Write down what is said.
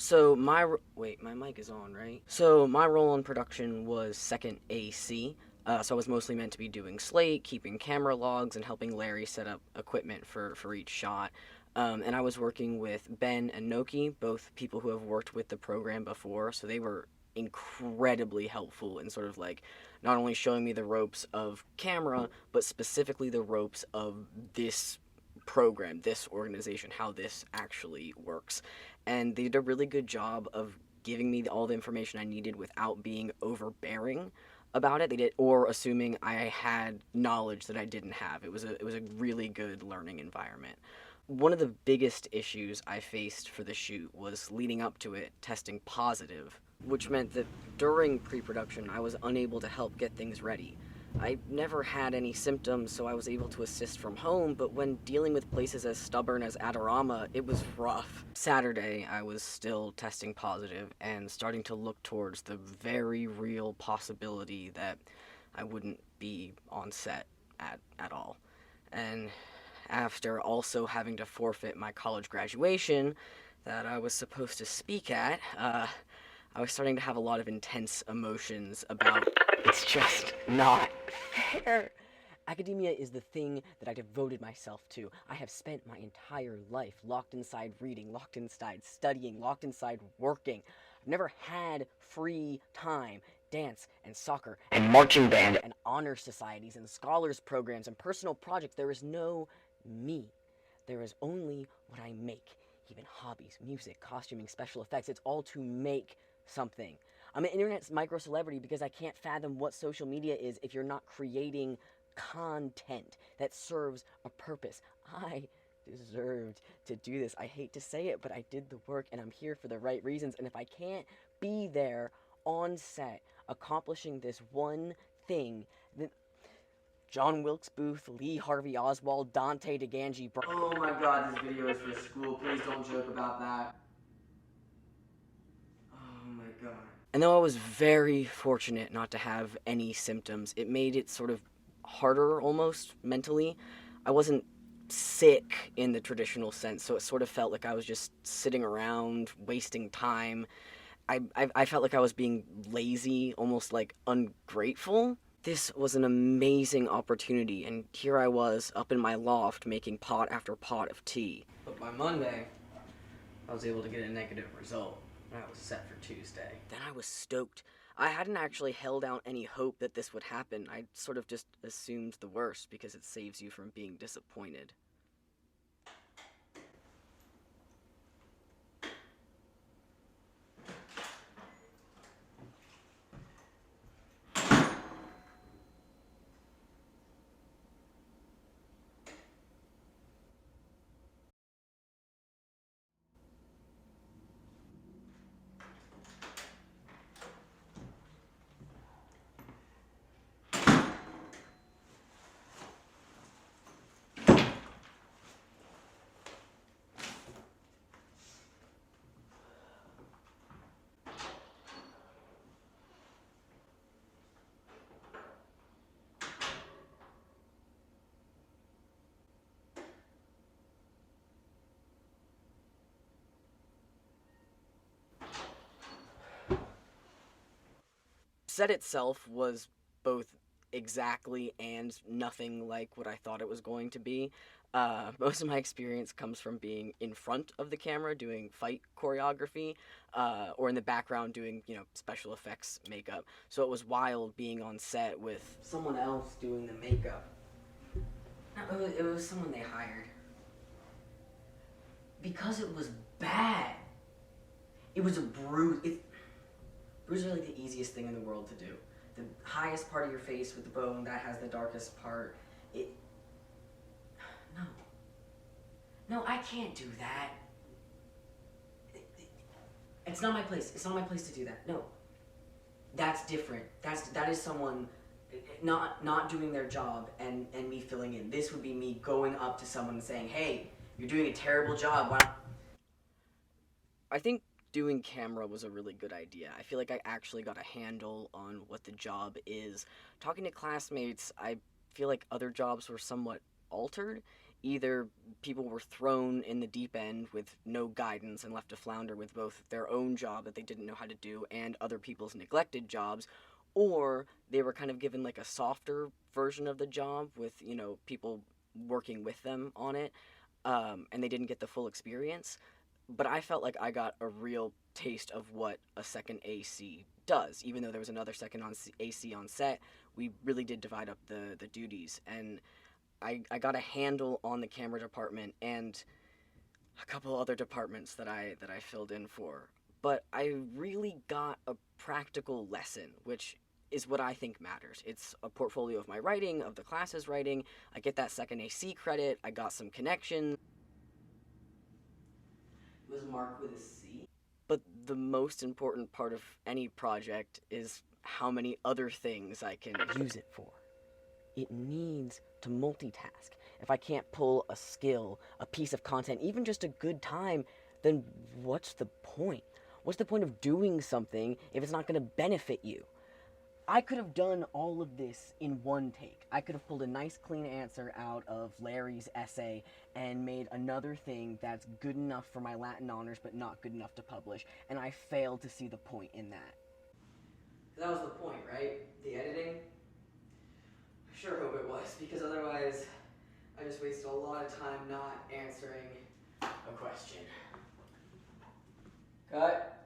So wait, my mic is on, right? So my role in production was second AC. So I was mostly meant to be doing slate, keeping camera logs, and helping Larry set up equipment for each shot. And I was working with Ben and Noki, both people who have worked with the program before, so they were incredibly helpful in sort of like not only showing me the ropes of camera, but specifically the ropes of this program, this organization, how this actually works. And they did a really good job of giving me all the information I needed without being overbearing about it. They did, or assuming I had knowledge that I didn't have. It was a really good learning environment. One of the biggest issues I faced for the shoot was leading up to it testing positive, which meant that during pre-production I was unable to help get things ready. I never had any symptoms, so I was able to assist from home, but when dealing with places as stubborn as Adorama, it was rough. Saturday, I was still testing positive and starting to look towards the very real possibility that I wouldn't be on set at all. And after also having to forfeit my college graduation that I was supposed to speak at, I was starting to have a lot of intense emotions about it's just not fair. Academia is the thing that I devoted myself to. I have spent my entire life locked inside reading, locked inside studying, locked inside working. I've never had free time. Dance and soccer and marching band and honor societies and scholars programs and personal projects. There is no me. There is only what I make. Even hobbies, music, costuming, special effects. It's all to make something. I'm an internet micro celebrity because I can't fathom what social media is if you're not creating content that serves a purpose. I deserved to do this. I hate to say it, but I did the work and I'm here for the right reasons. And if I can't be there on set accomplishing this one thing, then John Wilkes Booth, Lee Harvey Oswald, Dante DeGangi. Oh my god, this video is for school. Please don't joke about that. Oh my god. And though I was very fortunate not to have any symptoms, it made it sort of harder almost mentally. I wasn't sick in the traditional sense, so it sort of felt like I was just sitting around, wasting time. I felt like I was being lazy, almost like ungrateful. This was an amazing opportunity, and here I was up in my loft making pot after pot of tea. But by Monday, I was able to get a negative result. I was set for Tuesday. Then I was stoked. I hadn't actually held out any hope that this would happen. I sort of just assumed the worst because it saves you from being disappointed. Set itself was both exactly and nothing like what I thought it was going to be. Most of my experience comes from being in front of the camera doing fight choreography, or in the background doing, special effects makeup. So it was wild being on set with someone else doing the makeup. No, it was someone they hired. Because it was bad. It was a bruise. Bruises are like the easiest thing in the world to do. The highest part of your face with the bone that has the darkest part. It. No. No, I can't do that. It's not my place. It's not my place to do that. No. That's different. That is someone not doing their job and me filling in. This would be me going up to someone and saying, "Hey, you're doing a terrible job. Why?" I think doing camera was a really good idea. I feel like I actually got a handle on what the job is. Talking to classmates, I feel like other jobs were somewhat altered, either people were thrown in the deep end with no guidance and left to flounder with both their own job that they didn't know how to do and other people's neglected jobs, or they were kind of given like a softer version of the job with, people working with them on it, and they didn't get the full experience. But I felt like I got a real taste of what a second AC does. Even though there was another second AC on set, we really did divide up the duties, and I got a handle on the camera department and a couple other departments that I filled in for. But I really got a practical lesson, which is what I think matters. It's a portfolio of my writing, of the class's writing. I get that second AC credit. I got some connections. It was marked with a C. But the most important part of any project is how many other things I can use it for. It needs to multitask. If I can't pull a skill, a piece of content, even just a good time, then what's the point? What's the point of doing something if it's not going to benefit you? I could have done all of this in one take. I could have pulled a nice clean answer out of Larry's essay and made another thing that's good enough for my Latin honors but not good enough to publish, and I failed to see the point in that. That was the point, right? The editing? I sure hope it was, because otherwise I just wasted a lot of time not answering a question. Cut.